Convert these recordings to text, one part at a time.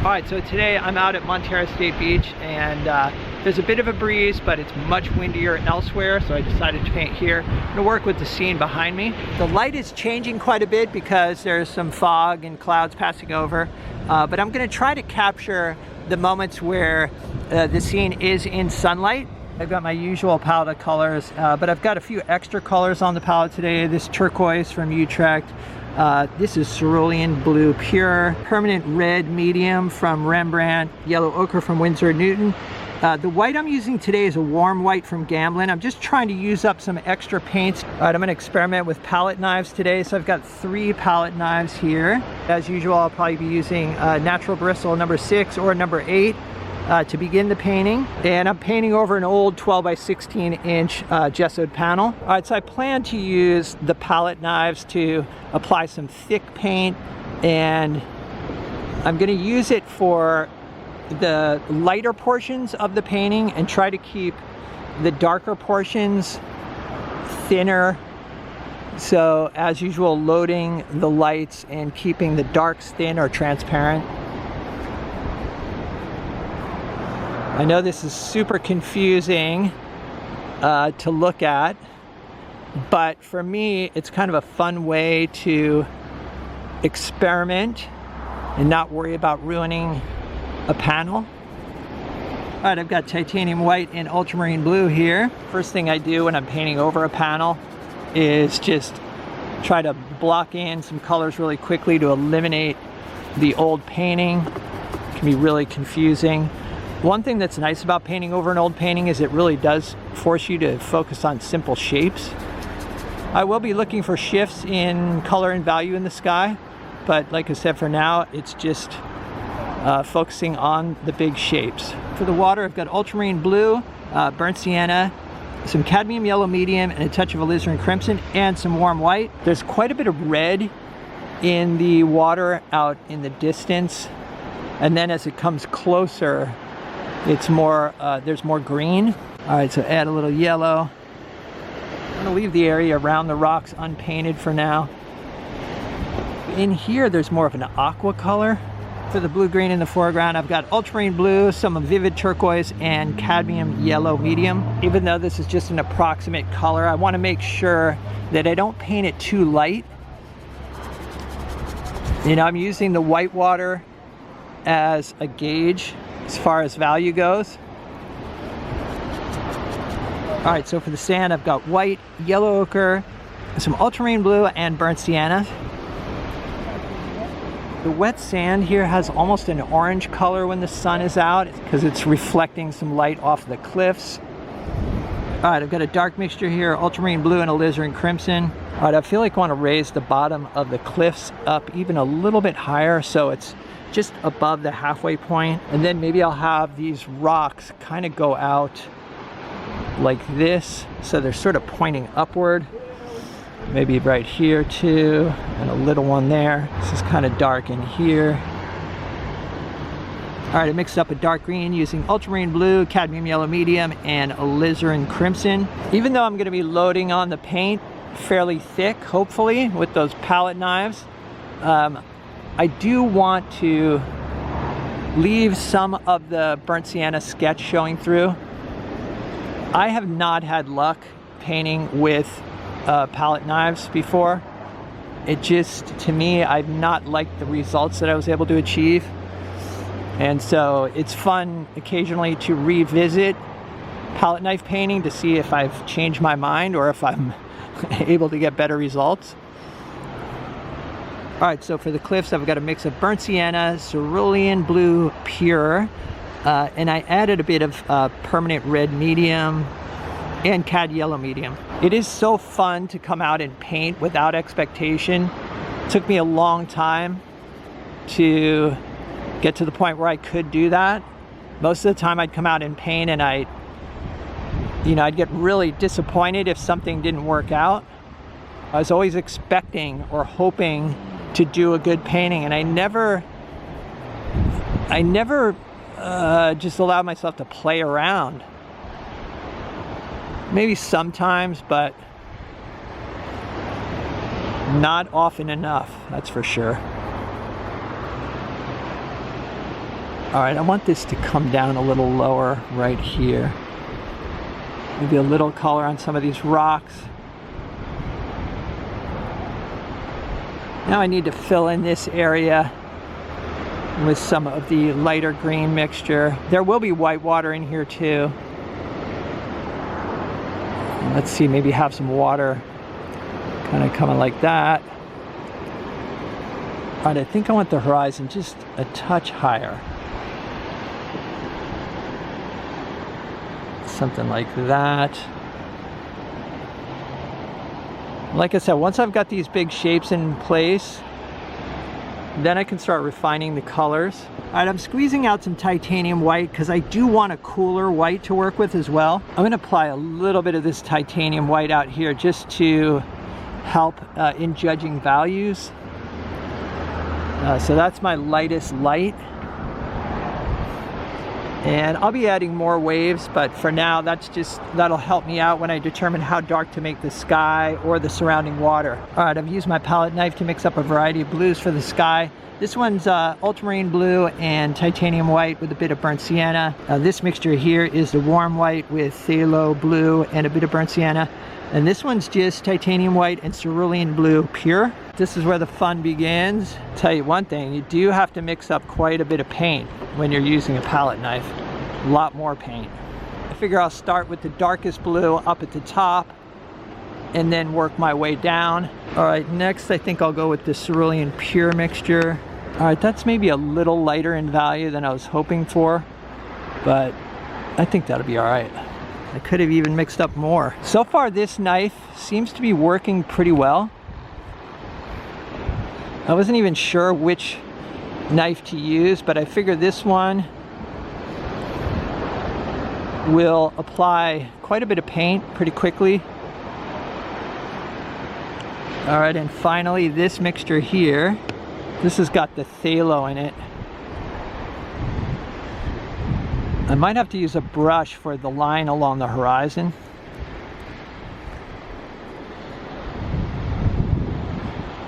Alright, so today I'm out at Montero State Beach, and there's a bit of a breeze, but it's much windier elsewhere, so I decided to paint here. I'm going to work with the scene behind me. The light is changing quite a bit because there's some fog and clouds passing over, but I'm going to try to capture the moments where the scene is in sunlight. I've got my usual palette of colors, but I've got a few extra colors on the palette today. This turquoise from Utrecht. This is cerulean blue pure, permanent red medium from Rembrandt, yellow ochre from Winsor & Newton. The white I'm using today is a warm white from Gamblin. I'm just trying to use up some extra paints. All right, I'm going to experiment with palette knives today. So I've got 3 palette knives here. As usual, I'll probably be using natural bristle number 6 or number 8. To begin the painting, and I'm painting over an old 12 by 16 inch gessoed panel. All right, so I plan to use the palette knives to apply some thick paint, and I'm going to use it for the lighter portions of the painting and try to keep the darker portions thinner. So as usual, loading the lights and keeping the darks thin or transparent. I know this is super confusing to look at, but for me, it's kind of a fun way to experiment and not worry about ruining a panel. All right, I've got titanium white and ultramarine blue here. First thing I do when I'm painting over a panel is just try to block in some colors really quickly to eliminate the old painting. It can be really confusing. One thing that's nice about painting over an old painting is it really does force you to focus on simple shapes. I will be looking for shifts in color and value in the sky, but like I said, for now, it's just focusing on the big shapes. For the water, I've got ultramarine blue, burnt sienna, some cadmium yellow medium, and a touch of alizarin crimson, and some warm white. There's quite a bit of red in the water out in the distance, and then as it comes closer, it's more, there's more green. All right, so add a little yellow. I'm gonna leave the area around the rocks unpainted for now. In here, there's more of an aqua color. For the blue-green in the foreground, I've got ultramarine blue, some vivid turquoise, and cadmium yellow medium. Even though this is just an approximate color, I wanna make sure that I don't paint it too light. You know, I'm using the white water as a gauge as far as value goes. All right, so for the sand, I've got white, yellow ochre, some ultramarine blue, and burnt sienna. The wet sand here has almost an orange color when the sun is out because it's reflecting some light off the cliffs. All right, I've got a dark mixture here, ultramarine blue and alizarin crimson. All right, I feel like I want to raise the bottom of the cliffs up even a little bit higher so it's just above the halfway point, and then maybe I'll have these rocks kind of go out like this, so they're sort of pointing upward. Maybe right here too, and a little one there. This is kind of dark in here. All right, I mixed up a dark green using ultramarine blue, cadmium yellow medium, and alizarin crimson. Even though I'm going to be loading on the paint fairly thick, hopefully, with those palette knives, I do want to leave some of the burnt sienna sketch showing through. I have not had luck painting with palette knives before. It just, to me, I've not liked the results that I was able to achieve. And so it's fun occasionally to revisit palette knife painting to see if I've changed my mind or if I'm able to get better results. All right, so for the cliffs, I've got a mix of burnt sienna, cerulean blue pure, and I added a bit of permanent red medium and cad yellow medium. It is so fun to come out and paint without expectation. It took me a long time to get to the point where I could do that. Most of the time I'd come out and paint and I'd get really disappointed if something didn't work out. I was always expecting or hoping to do a good painting, and I never just allowed myself to play around. Maybe sometimes, but not often enough, that's for sure. All right, I want this to come down a little lower right here. Maybe a little color on some of these rocks. Now I need to fill in this area with some of the lighter green mixture. There will be white water in here too. Let's see, maybe have some water kind of coming like that. All right, I think I want the horizon just a touch higher. Something like that. Like I said, once I've got these big shapes in place, then I can start refining the colors. All right, I'm squeezing out some titanium white because I do want a cooler white to work with as well. I'm going to apply a little bit of this titanium white out here just to help in judging values. So that's my lightest light. And I'll be adding more waves, but for now, that'll help me out when I determine how dark to make the sky or the surrounding water. All right, I've used my palette knife to mix up a variety of blues for the sky. This one's ultramarine blue and titanium white with a bit of burnt sienna. This mixture here is the warm white with phthalo blue and a bit of burnt sienna. And this one's just titanium white and cerulean blue pure. This is where the fun begins. Tell you one thing, you do have to mix up quite a bit of paint when you're using a palette knife. A lot more paint. I figure I'll start with the darkest blue up at the top and then work my way down. All right, next I think I'll go with the cerulean pure mixture. All right, that's maybe a little lighter in value than I was hoping for, but I think that'll be all right. I could have even mixed up more. So far, this knife seems to be working pretty well. I wasn't even sure which knife to use, but I figure this one will apply quite a bit of paint pretty quickly. All right, and finally this mixture here. This has got the phthalo in it. I might have to use a brush for the line along the horizon.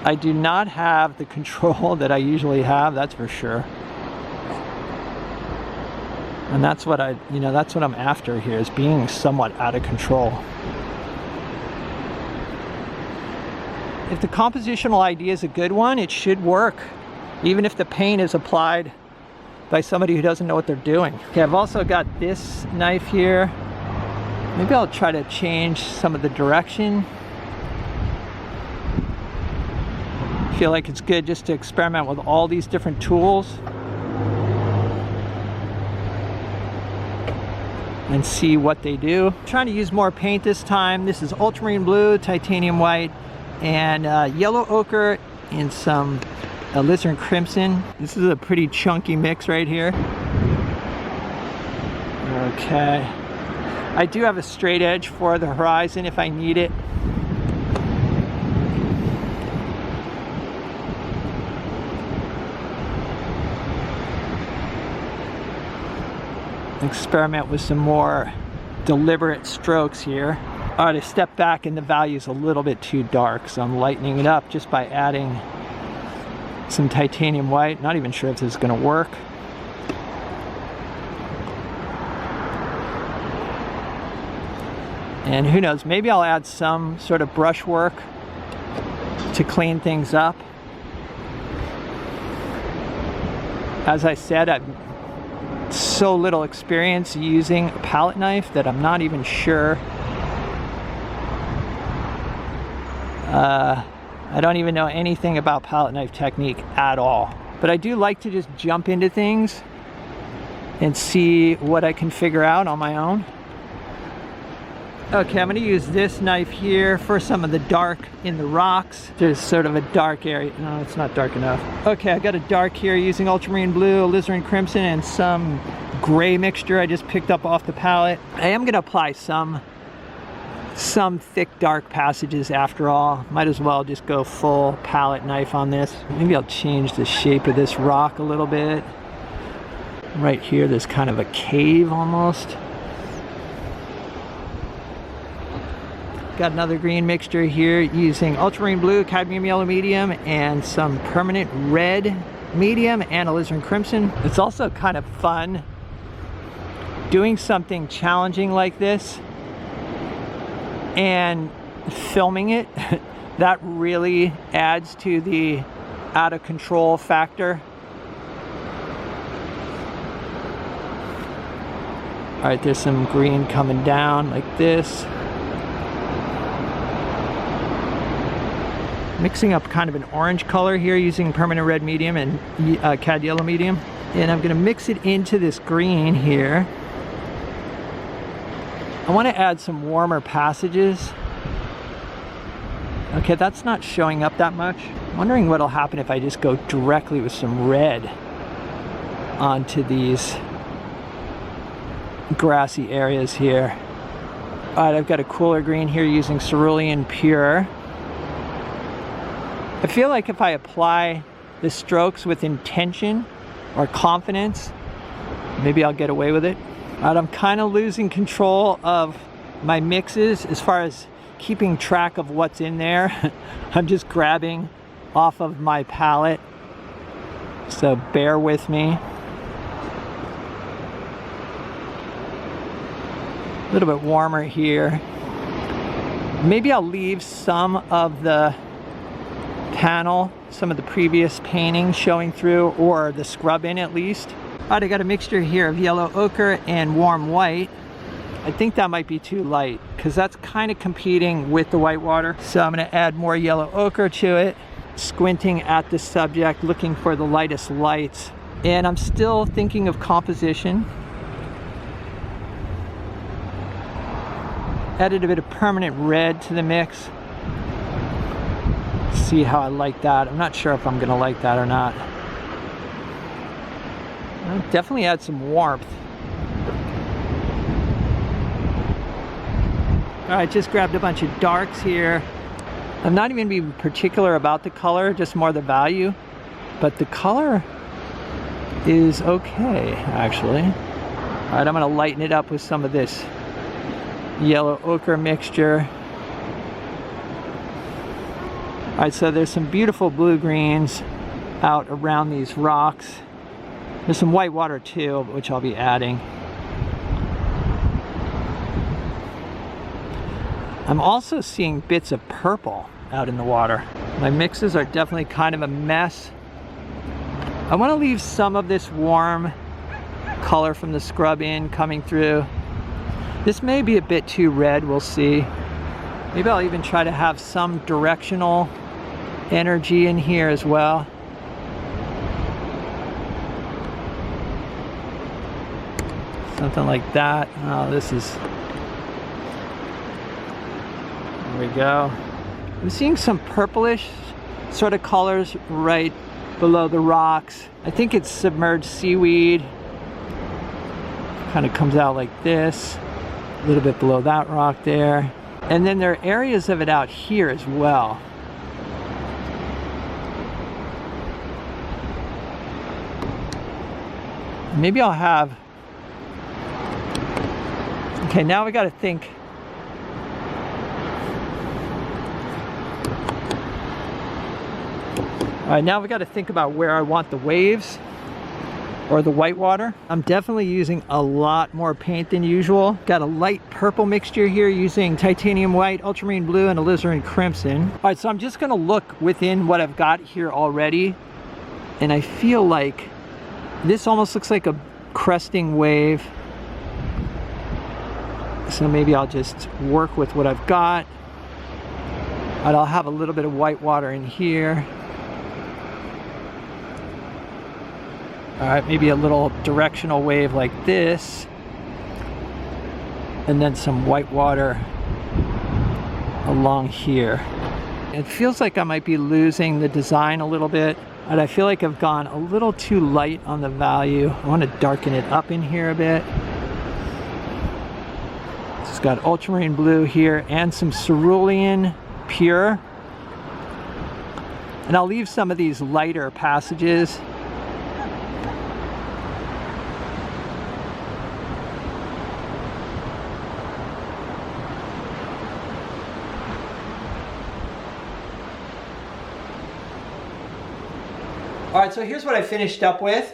I do not have the control that I usually have, that's for sure. And that's what that's what I'm after here, is being somewhat out of control. If the compositional idea is a good one, it should work, even if the paint is applied by somebody who doesn't know what they're doing. Okay, I've also got this knife here. Maybe I'll try to change some of the direction. I feel like it's good just to experiment with all these different tools and see what they do. I'm trying to use more paint this time. This is ultramarine blue, titanium white, and yellow ochre and some alizarin crimson. This is a pretty chunky mix right here. Okay. I do have a straight edge for the horizon if I need it. Experiment with some more deliberate strokes here. All right, I stepped back and the value's a little bit too dark, so I'm lightening it up just by adding some titanium white. Not even sure if this is going to work. And who knows, maybe I'll add some sort of brush work to clean things up. As I said, I've so little experience using a palette knife that I'm not even sure. I don't even know anything about palette knife technique at all. But I do like to just jump into things and see what I can figure out on my own. Okay, I'm going to use this knife here for some of the dark in the rocks. There's sort of a dark area. No, it's not dark enough. Okay, I got a dark here using ultramarine blue, alizarin crimson, and some gray mixture I just picked up off the palette. I am going to apply some thick dark passages after all. Might as well just go full palette knife on this. Maybe I'll change the shape of this rock a little bit. Right here, there's kind of a cave almost. Got another green mixture here using ultramarine blue, cadmium yellow medium, and some permanent red medium and alizarin crimson. It's also kind of fun doing something challenging like this and filming it. That really adds to the out of control factor. All right, there's some green coming down like this. Mixing up kind of an orange color here using permanent red medium and cad yellow medium. And I'm gonna mix it into this green here. I wanna add some warmer passages. Okay, that's not showing up that much. I'm wondering what'll happen if I just go directly with some red onto these grassy areas here. All right, I've got a cooler green here using cerulean pure. I feel like if I apply the strokes with intention or confidence, maybe I'll get away with it. All right, I'm kind of losing control of my mixes as far as keeping track of what's in there. I'm just grabbing off of my palette, so bear with me. A little bit warmer here. Maybe I'll leave some of the panel, some of the previous painting showing through, or the scrub in at least. All right, I got a mixture here of yellow ochre and warm white. I think that might be too light because that's kind of competing with the white water. So I'm gonna add more yellow ochre to it, squinting at the subject, looking for the lightest lights. And I'm still thinking of composition. Added a bit of permanent red to the mix. See how I like that. I'm not sure if I'm gonna like that or not. I'll definitely add some warmth. All right, just grabbed a bunch of darks here. I'm not even being particular about the color, just more the value. But the color is okay, actually. All right, I'm gonna lighten it up with some of this yellow ochre mixture. All right, so there's some beautiful blue greens out around these rocks. There's some white water too, which I'll be adding. I'm also seeing bits of purple out in the water. My mixes are definitely kind of a mess. I want to leave some of this warm color from the scrub in coming through. This may be a bit too red, we'll see. Maybe I'll even try to have some directional energy in here as well. Something like that. Oh, this is... There we go. I'm seeing some purplish sort of colors right below the rocks. I think it's submerged seaweed. Kind of comes out like this. A little bit below that rock there. And then there are areas of it out here as well. Maybe I'll have... Okay, now we got to think. All right, now we got to think about where I want the waves or the white water. I'm definitely using a lot more paint than usual. Got a light purple mixture here using titanium white, ultramarine blue, and alizarin crimson. All right, so I'm just gonna look within what I've got here already, and I feel like this almost looks like a cresting wave. So maybe I'll just work with what I've got. And I'll have a little bit of white water in here. All right, maybe a little directional wave like this. And then some white water along here. It feels like I might be losing the design a little bit. And I feel like I've gone a little too light on the value. I want to darken it up in here a bit. It's got ultramarine blue here and some cerulean pure. And I'll leave some of these lighter passages. All right, so here's what I finished up with.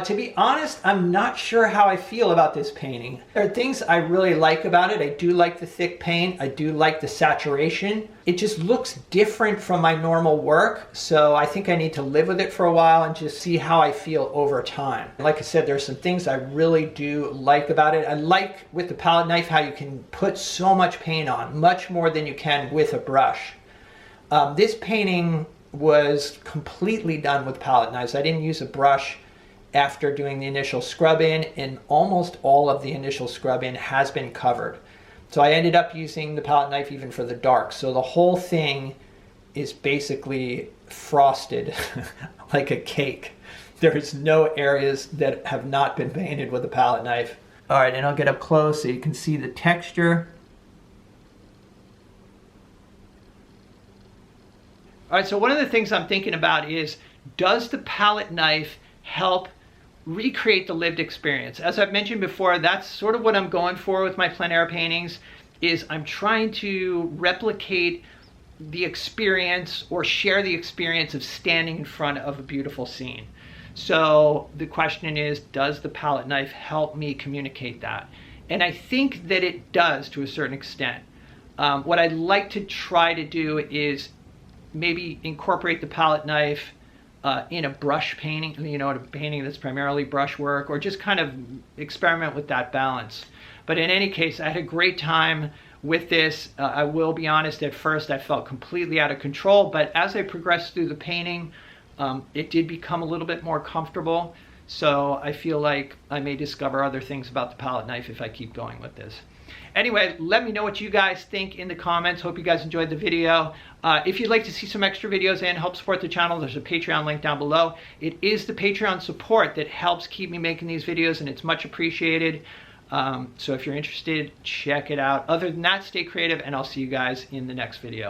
To be honest, I'm not sure how I feel about this painting. There are things I really like about it. I do like the thick paint. I do like the saturation. It just looks different from my normal work, so I think I need to live with it for a while and just see how I feel over time. Like I said, there's some things I really do like about it. I like with the palette knife how you can put so much paint on, much more than you can with a brush. This painting was completely done with palette knives. I didn't use a brush after doing the initial scrub in, and almost all of the initial scrub in has been covered. So I ended up using the palette knife even for the dark. So the whole thing is basically frosted like a cake. There's no areas that have not been painted with a palette knife. All right, and I'll get up close so you can see the texture. All right, so one of the things I'm thinking about is, does the palette knife help recreate the lived experience? As I've mentioned before, that's sort of what I'm going for with my plein air paintings, is I'm trying to replicate the experience or share the experience of standing in front of a beautiful scene. So the question is, does the palette knife help me communicate that? And I think that it does to a certain extent. What I'd like to try to do is maybe incorporate the palette knife in a brush painting, you know, a painting that's primarily brush work, or just kind of experiment with that balance. But in any case, I had a great time with this. I will be honest, at first I felt completely out of control, but as I progressed through the painting, it did become a little bit more comfortable. So I feel like I may discover other things about the palette knife if I keep going with this. Anyway, let me know what you guys think in the comments. Hope you guys enjoyed the video. If you'd like to see some extra videos and help support the channel, there's a Patreon link down below. It is the Patreon support that helps keep me making these videos, and it's much appreciated. So if you're interested, check it out. Other than that, stay creative, and I'll see you guys in the next video.